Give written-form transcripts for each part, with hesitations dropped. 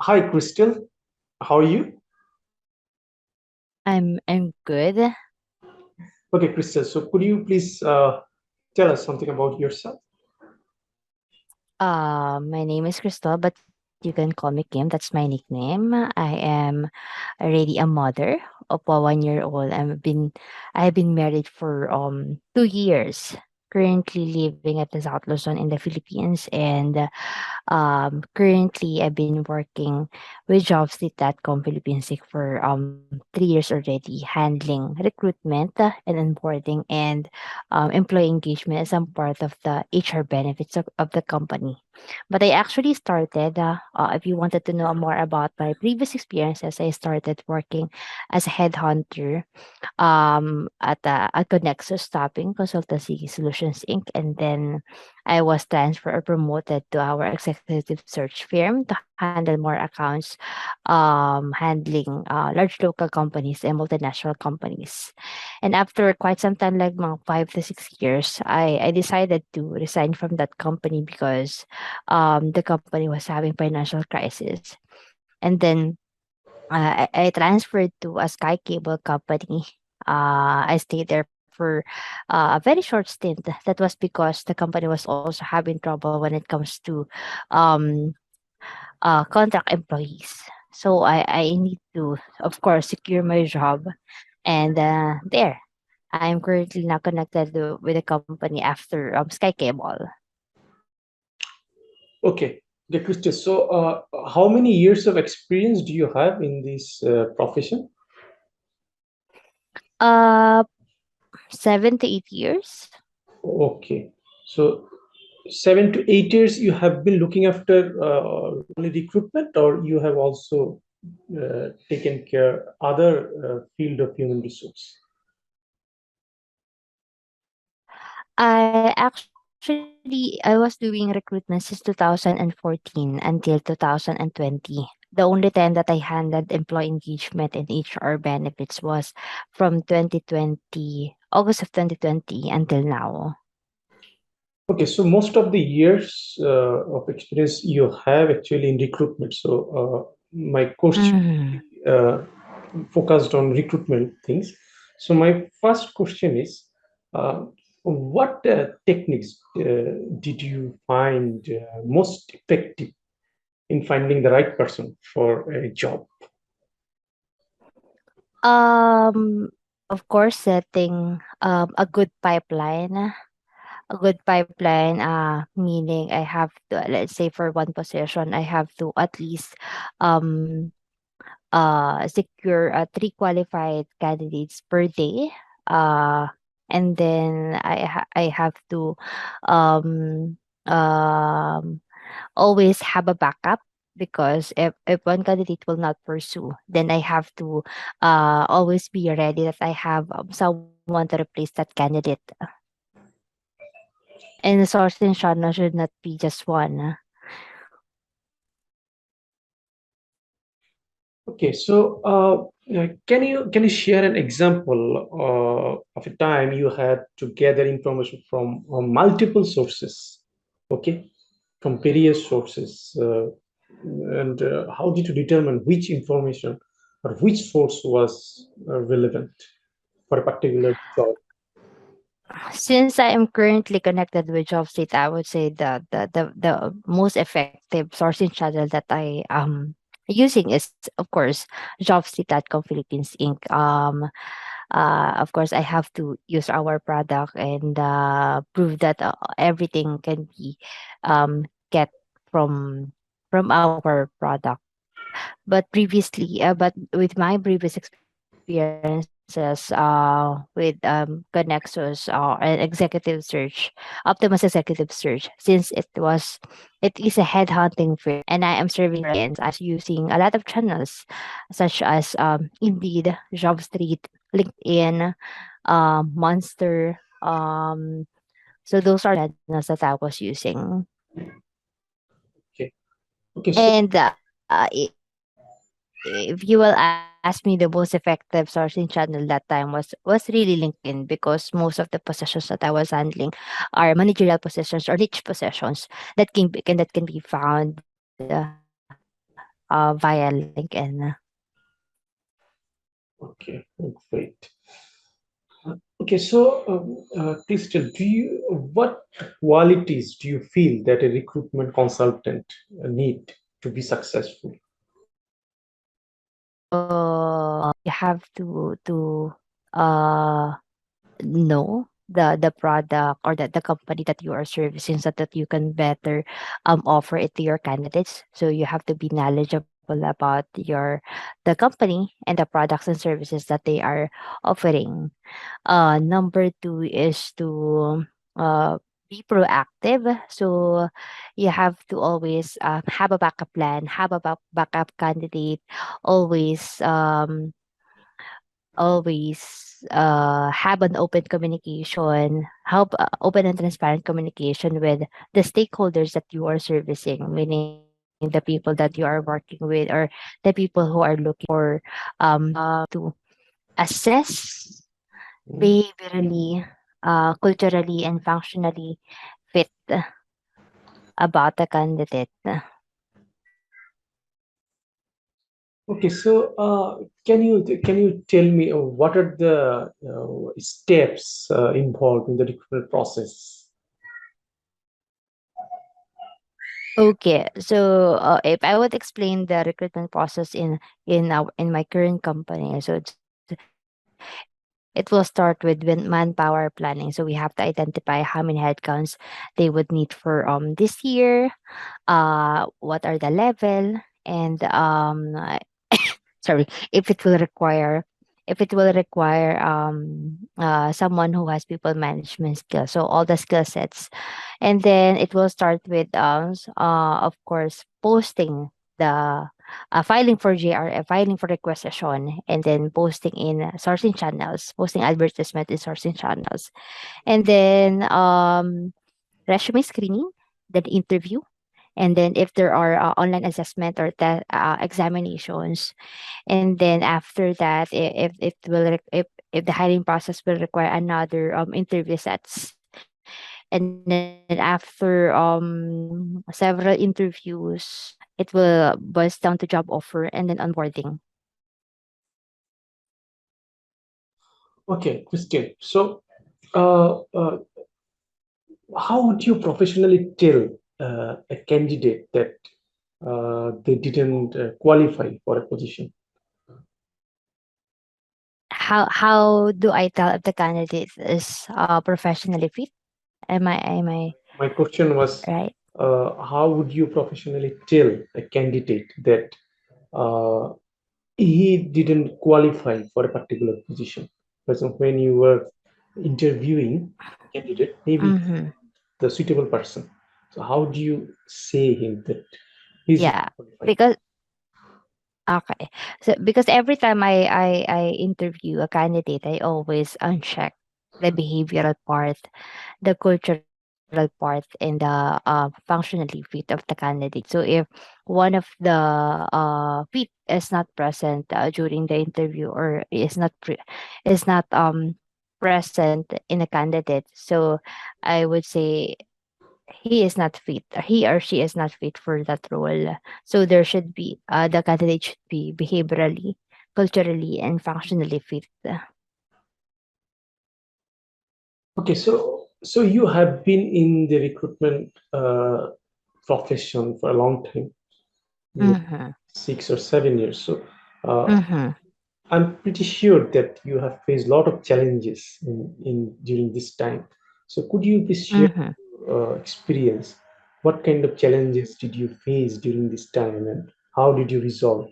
Hi, Crystal. How are you? I'm good. Okay, Crystal. So, could you please tell us something about yourself? My name is Crystal, but you can call me Kim. That's my nickname. I am already a mother of a 1 year old. I've been married for 2 years. Currently living at the South Luzon in the Philippines, and currently I've been working with jobs.com Philippines for 3 years already, handling recruitment and onboarding and employee engagement as some part of the HR benefits of the company. But I actually started, if you wanted to know more about my previous experiences, I started working as a headhunter at Connexus Staffing Consultancy Solutions Inc. And then I was transferred or promoted to our executive search firm to handle more accounts, handling large local companies and multinational companies. And after quite some time, like mga 5 to 6 years, I decided to resign from that company because the company was having financial crisis. And then I transferred to a Sky Cable company. I stayed there for a very short stint. That was because the company was also having trouble when it comes to um, contract employees. So I need to, of course, secure my job. And there, I'm currently now connected with the company after Sky Cable. Okay, okay, Crystal. So, how many years of experience do you have in this profession? Uh, 7 to 8 years. Okay, so 7 to 8 years you have been looking after only recruitment, or you have also taken care other field of human resource. I was doing recruitment since 2014 until 2020. The only time that I handled employee engagement and HR benefits was from 2020, August of 2020 until now. Okay, so most of the years of experience you have actually in recruitment. So my question Mm. focused on recruitment things. So my first question is, what techniques did you find most effective in finding the right person for a job? Um, of course, setting a good pipeline. A good pipeline, meaning I have to, let's say for one position, I have to at least um secure three qualified candidates per day. Uh, and then I have to um, um, always have a backup because if one candidate will not pursue, then I have to always be ready that I have someone to replace that candidate. And the sourcing channel should not be just one. Okay, so can you share an example of a time you had to gather information from multiple sources? Okay, from various sources, and how did you determine which information or which source was relevant for a particular job? Since I am currently connected with JobState, I would say the most effective sourcing channel that I using is of course JobState.com Philippines Inc. Of course I have to use our product and prove that everything can be get from our product. But previously, but with my previous experiences with Connexus and executive search, Optimus executive search, since it is a headhunting firm and I am serving clients, I was using a lot of channels such as Indeed, JobStreet, LinkedIn, Monster. So those are the channels that I was using. Okay, okay, so And if you will ask me, the most effective sourcing channel that time was really LinkedIn because most of the positions that I was handling are managerial positions or niche positions that can be found on LinkedIn. via LinkedIn. Okay, great. Okay, so Crystal, what qualities do you feel that a recruitment consultant need to be successful? So you have to uh know the product or the company that you are servicing so that you can better offer it to your candidates. So you have to be knowledgeable about the company and the products and services that they are offering. Number two is to be proactive. So you have to always have a backup plan, have a backup candidate, always have an open communication, help open and transparent communication with the stakeholders that you are servicing, meaning the people that you are working with or the people who are looking for to assess Hmm? behaviorally, culturally, and functionally fit about the candidate. Okay, so can you tell me what are the steps involved in the recruitment process? Okay, so if I would explain the recruitment process in my current company, so it will start with manpower planning. So we have to identify how many headcounts they would need for this year, what are the level, and sorry, if it will require someone who has people management skills, so all the skill sets. And then it will start with of course posting the filing for JRF, filing for requisition, and then posting in sourcing channels, posting advertisement in sourcing channels, and then resume screening, then interview, and then if there are online assessment or examinations, and then after that, if it will if the hiring process will require another interview sets, and then after several interviews, it will boils down to job offer and then onboarding. Okay, Christian. So, uh, uh, how would you professionally tell a candidate that they didn't qualify for a position? How do I tell if the candidate is professionally fit? Am I My question was, right? how would you professionally tell a candidate that uh, he didn't qualify for a particular position? For example, when you were interviewing a candidate, maybe Mm-hmm. the suitable person. So how do you say him that he's not Yeah, qualified? because okay. So because every time I interview a candidate, I always uncheck the behavioral part, the cultural part, and the functionally fit of the candidate. So if one of the fit is not present during the interview or is not present in a candidate, so I would say he is not fit, he or she is not fit for that role. So there should be the candidate should be behaviorally, culturally, and functionally fit. Okay, so you have been in the recruitment profession for a long time, maybe Mm-hmm. 6 or 7 years. So uh, Mm-hmm. I'm pretty sure that you have faced a lot of challenges in during this time. So could you please share Mm-hmm. experience? What kind of challenges did you face during this time, and how did you resolve?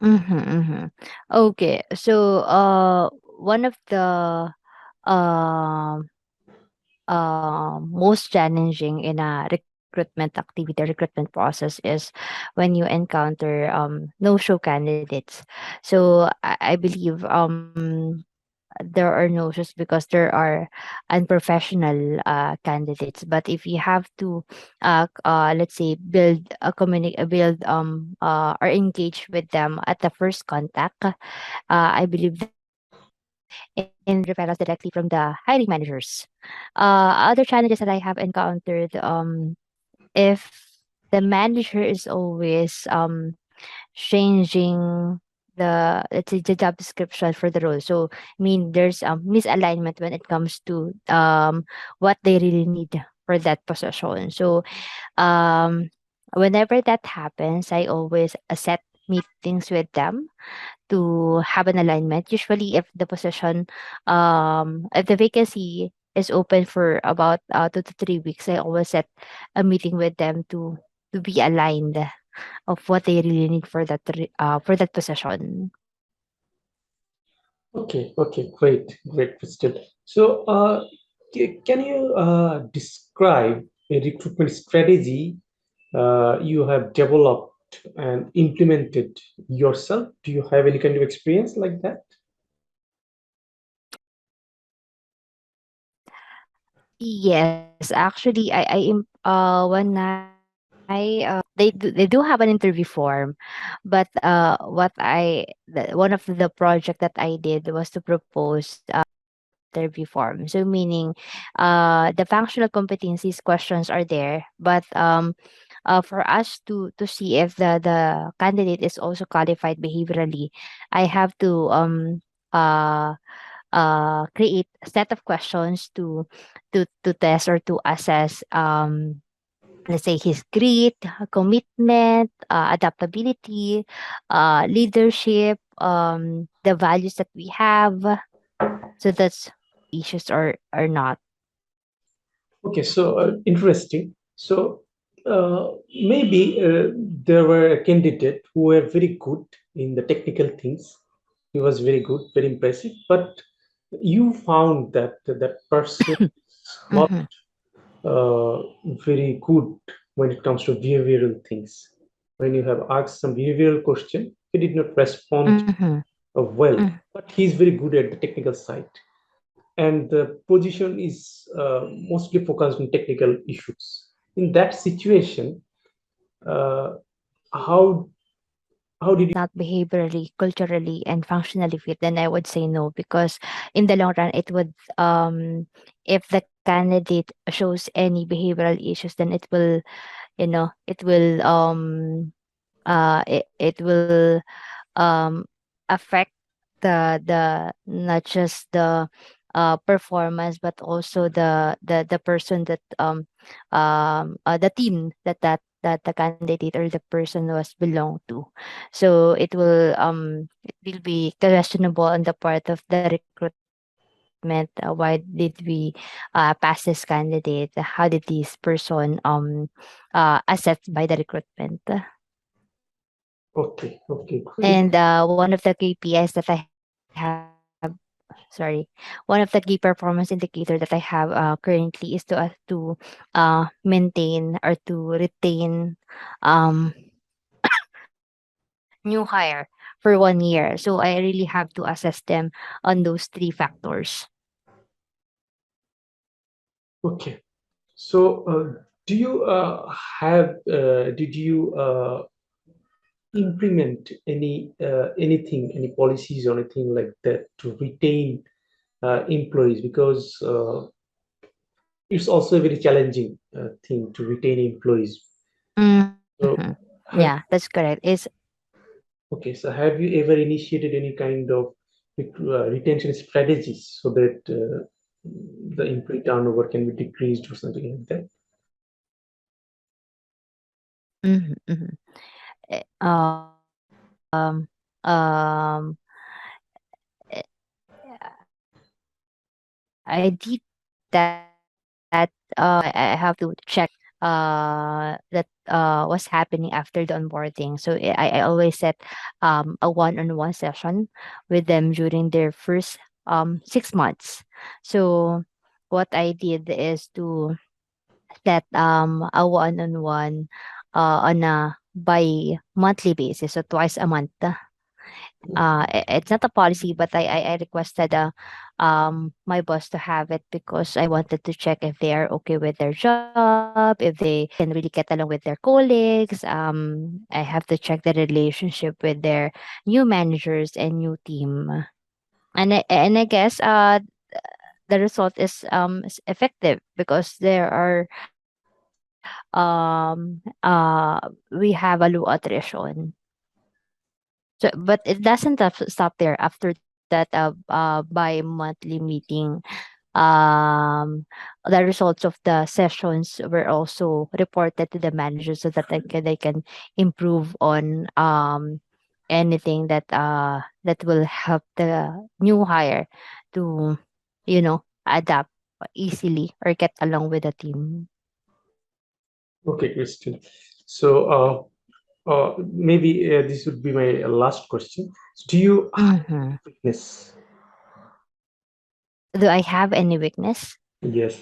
Mm-hmm. Mm-hmm. Okay, so one of the um most challenging in a recruitment activity, recruitment process is when you encounter no-show candidates. So I believe there are no-shows because there are unprofessional candidates. But if you have to, let's say, build or engage with them at the first contact, I believe then in referrals directly from the hiring managers. Other challenges that I have encountered, if the manager is always changing the, let's say, the job description for the role. So I mean there's misalignment when it comes to what they really need for that position. So um whenever that happens, I always set meetings with them to have an alignment. Usually if the position, if the vacancy is open for about 2 to 3 weeks, I always set a meeting with them to be aligned of what they really need for that position. Okay, okay, great, great, Crystal. So, can you describe a recruitment strategy you have developed and implemented yourself? Do you have any kind of experience like that? Yes, actually, when they do have an interview form, but one of the project that I did was to propose interview form. So meaning, the functional competencies questions are there, but for us to see if the candidate is also qualified behaviorally, I have to uh create a set of questions to test or to assess, let's say, his grit, commitment, adaptability, leadership, the values that we have. So that's issues or not. Okay, so interesting. So, maybe there were a candidate who were very good in the technical things. He was very good, very impressive, but you found that that person is not Mm-hmm, uh, very good when it comes to behavioral things. When you have asked some behavioral question, he did not respond mm-hmm, well, but he's very good at the technical side. And the position is mostly focused on technical issues. In that situation, uh, how how did you? not behaviorally, culturally, and functionally fit, then I would say no, because in the long run, it would, if the candidate shows any behavioral issues, then it will, it will, it will affect the not just the performance, but also the person that the team that the candidate or the person was belong to. So it will be questionable on the part of the recruitment. Why did we pass this candidate? How did this person assessed by the recruitment? Okay, okay, great. And one of the KPIs that I have, sorry, one of the key performance indicator that I have currently is to maintain or to retain um new hire for 1 year. So I really have to assess them on those three factors. Okay. So, do you have? Did you implement anything, any policies or anything like that to retain employees? Because it's also a very challenging thing to retain employees. Mm-hmm. So, Yeah, have, that's correct. It's okay, so have you ever initiated any kind of retention strategies so that the employee turnover can be decreased or something like that? mm-hmm, mm-hmm. Um eh, I did that. I have to check that what's happening after the onboarding. So I always set a one-on-one session with them during their first 6 months. So what I did is to set a one-on-one on a by monthly basis, so twice a month. It's not a policy, but I requested my boss to have it because I wanted to check if they are okay with their job, if they can really get along with their colleagues. I have to check the relationship with their new managers and new team. And I guess the result is effective because there are we have a low attrition. So, but it doesn't stop there. After that, bi-monthly meeting, um, the results of the sessions were also reported to the manager so that they can improve on anything that will help the new hire to adapt easily or get along with the team. Okay, Christian. So, maybe this would be my last question. Do you have Mm-hmm. weakness? Do I have any weakness? Yes.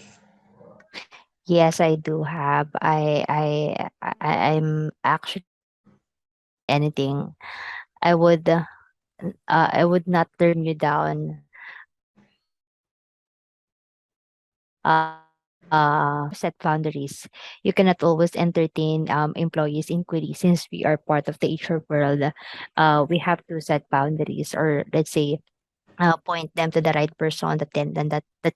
Yes, I do have. I'm actually anything. I would I would not turn you down. We have to set boundaries. You cannot always entertain employees' inquiries since we are part of the HR world. We have to set boundaries, or let's say point them to the right person that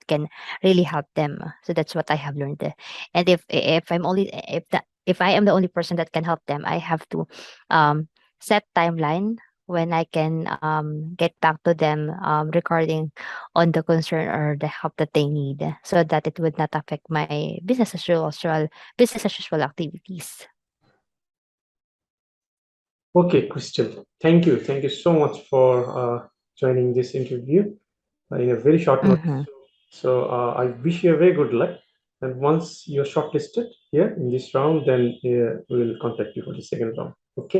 can really help them. So that's what I have learned. And if I am the only person that can help them, I have to um, set timeline when I can get back to them regarding on the concern or the help that they need, so that it would not affect my business as usual activities. Okay, Christian. Thank you. Thank you so much for joining this interview in a very short notice. Mm-hmm. So, I wish you a very good luck. And once you're shortlisted here in this round, then we will contact you for the second round. Okay.